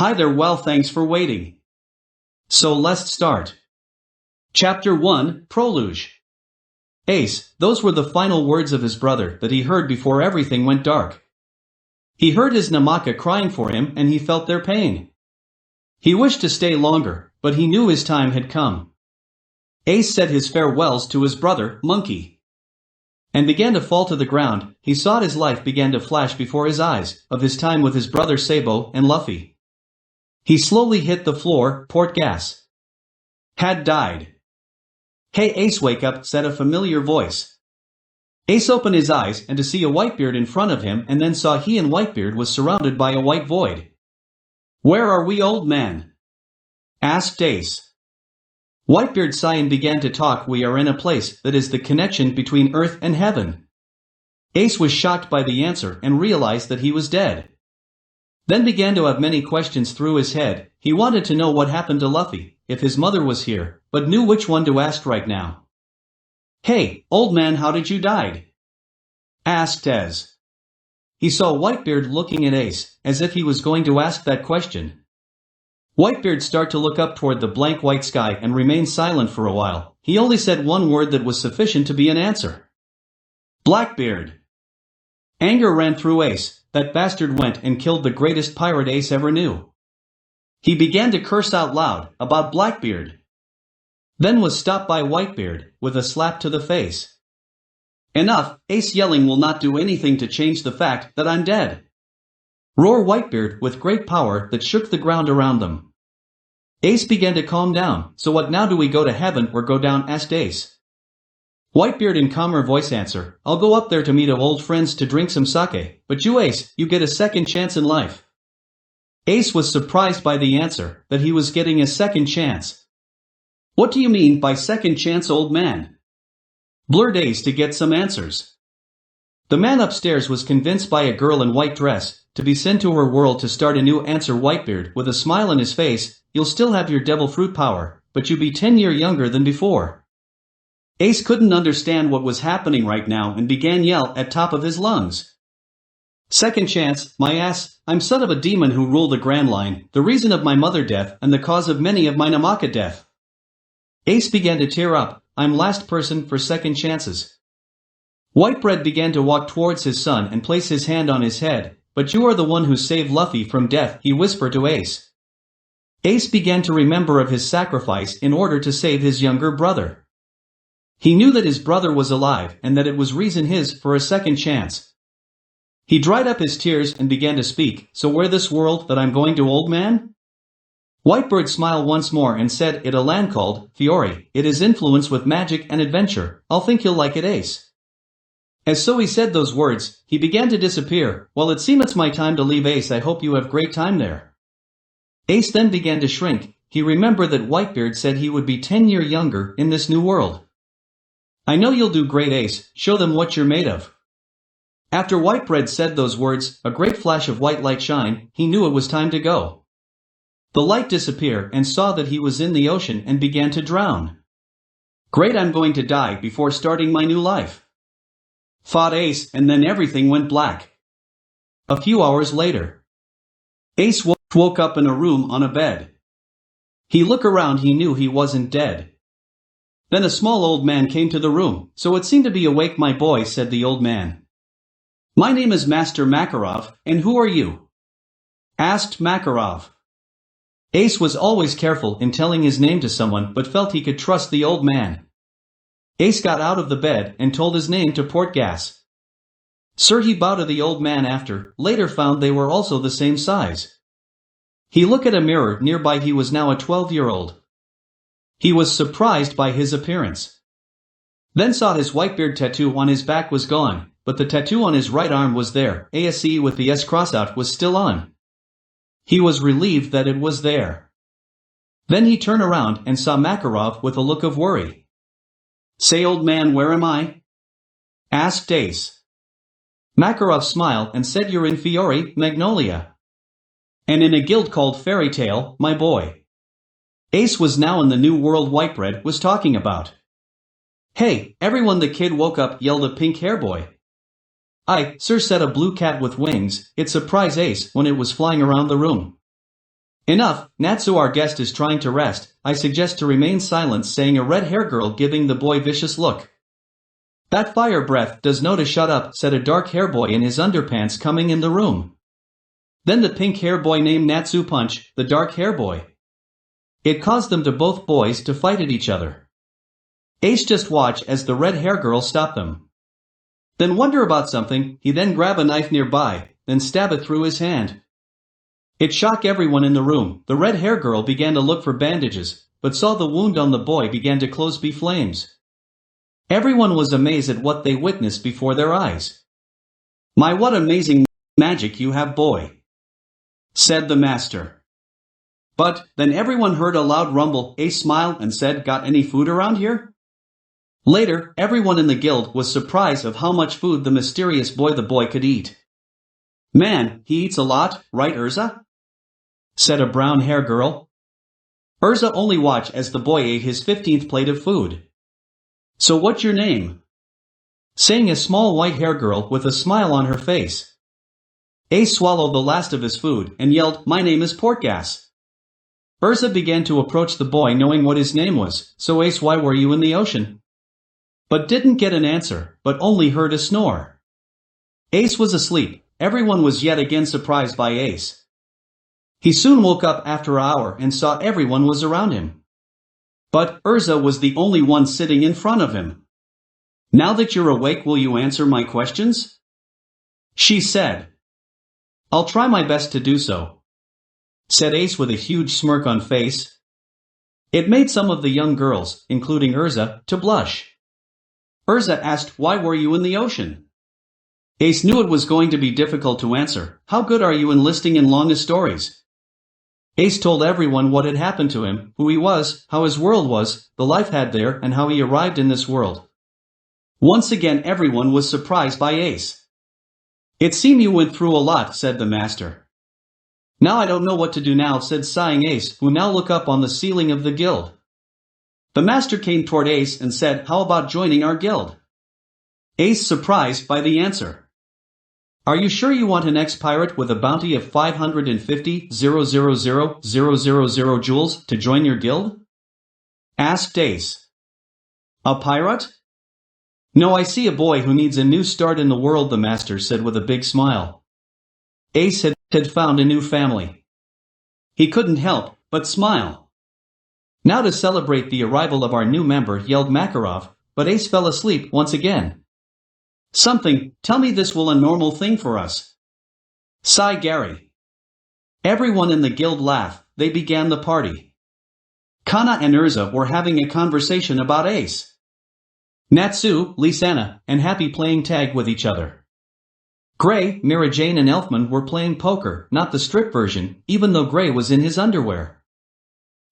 Hi there, well thanks for waiting. So let's start. Chapter 1, Prologue. Ace, those were the final words of his brother that he heard before everything went dark. He heard his Namaka crying for him and he felt their pain. He wished to stay longer, but he knew his time had come. Ace said his farewells to his brother, Monkey, and began to fall to the ground. He saw his life began to flash before his eyes, of his time with his brother Sabo and Luffy. He slowly hit the floor, port gas. Had died. Hey Ace, wake up, said a familiar voice. Ace opened his eyes and to see a Whitebeard in front of him and then saw he and Whitebeard was surrounded by a white void. Where are we, old man? Asked Ace. Whitebeard sighed and began to talk. We are in a place that is the connection between earth and heaven. Ace was shocked by the answer and realized that he was dead. Then began to have many questions through his head. He wanted to know what happened to Luffy, if his mother was here, but knew which one to ask right now. Hey, old man, how did you die? Asked Ez. He saw Whitebeard looking at Ace, as if he was going to ask that question. Whitebeard started to look up toward the blank white sky and remained silent for a while. He only said one word that was sufficient to be an answer. Blackbeard. Anger ran through Ace. That bastard went and killed the greatest pirate Ace ever knew. He began to curse out loud about Blackbeard. Then was stopped by Whitebeard, with a slap to the face. Enough, Ace yelling will not do anything to change the fact that I'm dead. Roar Whitebeard with great power that shook the ground around them. Ace began to calm down. So what now, do we go to heaven or go down? Asked Ace. Whitebeard in calmer voice answer, I'll go up there to meet old friends to drink some sake, but you Ace, you get a second chance in life. Ace was surprised by the answer, that he was getting a second chance. What do you mean by second chance, old man? Blurred Ace to get some answers. The man upstairs was convinced by a girl in white dress, to be sent to her world to start a new answer. Whitebeard with a smile on his face, you'll still have your devil fruit power, but you be 10 years younger than before. Ace couldn't understand what was happening right now and began yell at top of his lungs. Second chance, my ass, I'm son of a demon who rule the Grand Line, the reason of my mother death and the cause of many of my Namaka death. Ace began to tear up, I'm last person for second chances. Whitebread began to walk towards his son and place his hand on his head, but you are the one who saved Luffy from death, he whispered to Ace. Ace began to remember of his sacrifice in order to save his younger brother. He knew that his brother was alive and that it was reason his for a second chance. He dried up his tears and began to speak, so where this world that I'm going to, old man? Whitebeard smiled once more and said, it a land called Fiore, it is influenced with magic and adventure, I'll think you'll like it Ace. As so he said those words, he began to disappear. Well, it seems it's my time to leave Ace, I hope you have great time there. Ace then began to shrink. He remembered that Whitebeard said he would be 10 years younger in this new world. I know you'll do great Ace, show them what you're made of. After Whitebread said those words, a great flash of white light shine, he knew it was time to go. The light disappeared and saw that he was in the ocean and began to drown. Great, I'm going to die before starting my new life. Thought Ace, and then everything went black. A few hours later. Ace woke up in a room on a bed. He looked around, he knew he wasn't dead. Then a small old man came to the room, so it seemed to be awake. My boy, said the old man. My name is Master Makarov, and who are you? Asked Makarov. Ace was always careful in telling his name to someone but felt he could trust the old man. Ace got out of the bed and told his name to Portgas. Sir, he bowed to the old man after, later found they were also the same size. He looked at a mirror nearby. He was now a 12-year-old. He was surprised by his appearance. Then saw his Whitebeard tattoo on his back was gone, but the tattoo on his right arm was there. ASE with the S crossed out was still on. He was relieved that it was there. Then he turned around and saw Makarov with a look of worry. Say, old man, where am I? Asked Ace. Makarov smiled and said, you're in Fiore, Magnolia. And in a guild called Fairy Tale, my boy. Ace was now in the new world Whitebread was talking about. Hey, everyone, the kid woke up, yelled a pink hair boy. I, sir, said a blue cat with wings. It surprised Ace when it was flying around the room. Enough, Natsu, our guest is trying to rest. I suggest to remain silent, saying a red-haired girl, giving the boy vicious look. That fire breath does know to shut up, said a dark-hair boy in his underpants coming in the room. Then the pink-hair boy named Natsu punch the dark-hair boy. It caused them to both boys to fight at each other. Ace just watch as the red-hair girl stopped them. Then wonder about something, he then grab a knife nearby, then stab it through his hand. It shocked everyone in the room. The red-hair girl began to look for bandages, but saw the wound on the boy began to close be flames. Everyone was amazed at what they witnessed before their eyes. My, what amazing magic you have, boy, said the master. But, then everyone heard a loud rumble. Ace smiled and said, got any food around here? Later, everyone in the guild was surprised of how much food the mysterious boy could eat. Man, he eats a lot, right, Urza? Said a brown-haired girl. Urza only watched as the boy ate his 15th plate of food. So what's your name? Sang a small white-haired girl with a smile on her face. Ace swallowed the last of his food and yelled, my name is Portgas. Urza began to approach the boy knowing what his name was. So Ace, why were you in the ocean? But didn't get an answer, but only heard a snore. Ace was asleep. Everyone was yet again surprised by Ace. He soon woke up after an hour and saw everyone was around him. But Urza was the only one sitting in front of him. Now that you're awake, will you answer my questions? She said. I'll try my best to do so, said Ace with a huge smirk on face. It made some of the young girls, including Urza, to blush. Urza asked, why were you in the ocean? Ace knew it was going to be difficult to answer. How good are you in listing in longest stories? Ace told everyone what had happened to him, who he was, how his world was, the life had there, and how he arrived in this world. Once again everyone was surprised by Ace. It seemed you went through a lot, said the master. Now I don't know what to do now, said sighing Ace, who now looked up on the ceiling of the guild. The master came toward Ace and said, how about joining our guild? Ace surprised by the answer. Are you sure you want an ex-pirate with a bounty of 550,000,000 jewels to join your guild? Asked Ace. A pirate? No, I see a boy who needs a new start in the world, the master said with a big smile. Ace had found a new family. He couldn't help but smile. Now to celebrate the arrival of our new member, yelled Makarov, but Ace fell asleep once again. Something, tell me this will a normal thing for us. Sigh Gary. Everyone in the guild laughed. They began the party. Kana and Urza were having a conversation about Ace. Natsu, Lisana, and Happy playing tag with each other. Gray, Mira Jane and Elfman were playing poker, not the strip version, even though Gray was in his underwear.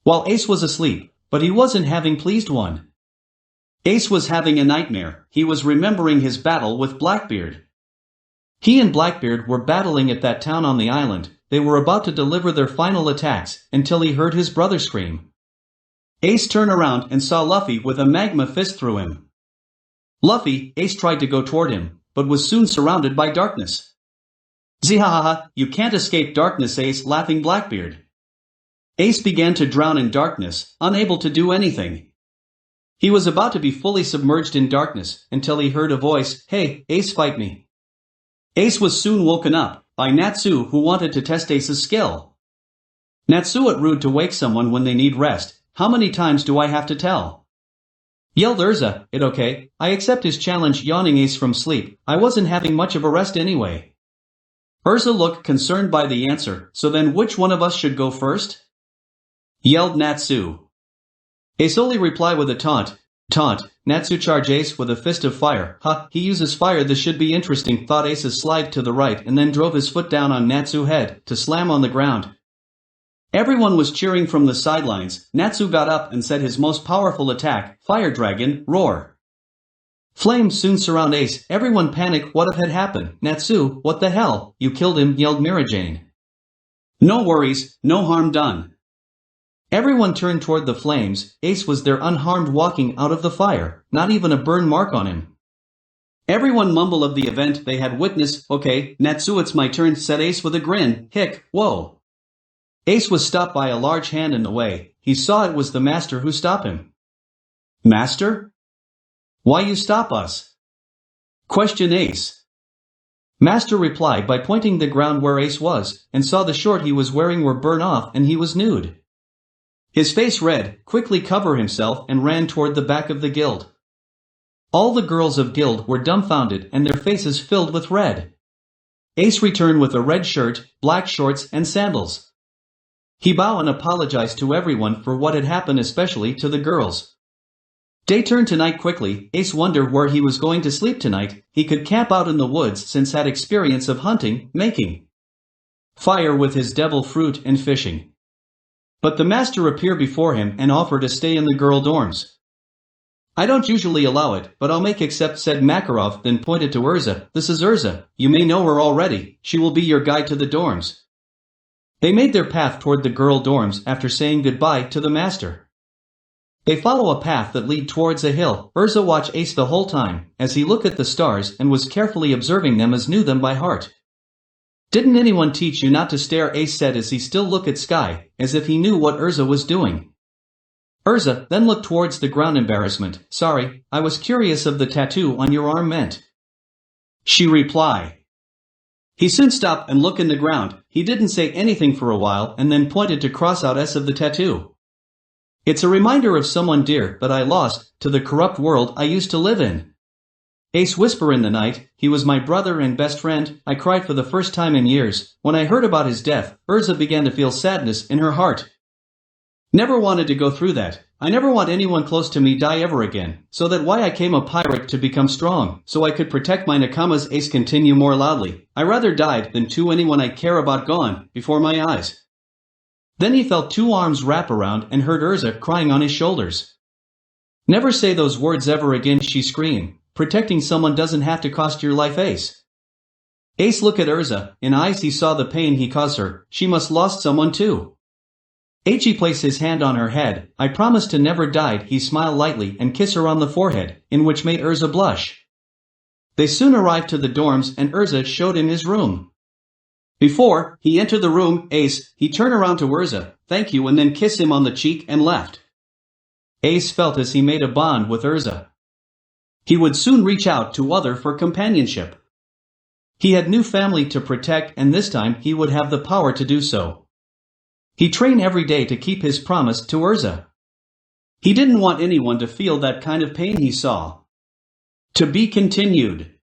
While Ace was asleep, but he wasn't having pleased one. Ace was having a nightmare. He was remembering his battle with Blackbeard. He and Blackbeard were battling at that town on the island. They were about to deliver their final attacks, until he heard his brother scream. Ace turned around and saw Luffy with a magma fist through him. Luffy, Ace tried to go toward him, but was soon surrounded by darkness. Zihahaha, you can't escape darkness, Ace, laughing Blackbeard. Ace began to drown in darkness, unable to do anything. He was about to be fully submerged in darkness, until he heard a voice, hey, Ace, fight me. Ace was soon woken up by Natsu, who wanted to test Ace's skill. Natsu, it rude to wake someone when they need rest. How many times do I have to tell? Yelled Urza, it okay, I accept his challenge, yawning Ace from sleep. I wasn't having much of a rest anyway. Urza looked concerned by the answer, so then which one of us should go first? Yelled Natsu. Ace only replied with a taunt. Natsu charged Ace with a fist of fire. He uses fire, this should be interesting, thought Ace slide to the right and then drove his foot down on Natsu's head, to slam on the ground. Everyone was cheering from the sidelines. Natsu got up and said his most powerful attack, Fire Dragon, roar. Flames soon surround Ace. Everyone panicked. What had happened? Natsu, what the hell? You killed him, yelled Mirajane. No worries, no harm done. Everyone turned toward the flames. Ace was there unharmed, walking out of the fire, not even a burn mark on him. Everyone mumbled of the event they had witnessed. Okay, Natsu, it's my turn, said Ace with a grin. Hick, whoa. Ace was stopped by a large hand in the way. He saw it was the master who stopped him. Master? Why you stop us? Questioned Ace. Master replied by pointing the ground where Ace was, and saw the short he was wearing were burnt off and he was nude. His face red, quickly covered himself and ran toward the back of the guild. All the girls of guild were dumbfounded and their faces filled with red. Ace returned with a red shirt, black shorts and sandals. He bowed and apologized to everyone for what had happened, especially to the girls. Day turned to night quickly. Ace wondered where he was going to sleep tonight. He could camp out in the woods since had experience of hunting, making fire with his devil fruit and fishing. But the master appeared before him and offered to stay in the girl dorms. I don't usually allow it, but I'll make except, said Makarov, then pointed to Urza. This is Urza. You may know her already. She will be your guide to the dorms. They made their path toward the girl dorms after saying goodbye to the master. They follow a path that lead towards a hill. Urza watched Ace the whole time, as he looked at the stars and was carefully observing them as knew them by heart. Didn't anyone teach you not to stare? Ace said as he still looked at sky, as if he knew what Urza was doing. Urza then looked towards the ground. Embarrassment. Sorry, I was curious of the tattoo on your arm meant. She replied. He soon stopped and looked in the ground. He didn't say anything for a while and then pointed to cross out S of the tattoo. It's a reminder of someone dear that I lost to the corrupt world I used to live in. Ace whispered in the night. He was my brother and best friend. I cried for the first time in years. When I heard about his death, Urza began to feel sadness in her heart. Never wanted to go through that. I never want anyone close to me die ever again. So that why I came a pirate to become strong, so I could protect my nakamas. Ace continued more loudly. I rather died than to anyone I care about gone before my eyes. Then he felt two arms wrap around and heard Urza crying on his shoulders. Never say those words ever again, she screamed. Protecting someone doesn't have to cost your life, Ace. Ace looked at Urza. In eyes he saw the pain he caused her. She must lost someone too. He placed his hand on her head. I promised to never die. He smiled lightly and kissed her on the forehead, in which made Urza blush. They soon arrived to the dorms and Urza showed him his room. Before he entered the room, Ace, he turned around to Urza, thank you, and then kissed him on the cheek and left. Ace felt as he made a bond with Urza. He would soon reach out to other for companionship. He had new family to protect and this time he would have the power to do so. He trained every day to keep his promise to Urza. He didn't want anyone to feel that kind of pain he saw. To be continued.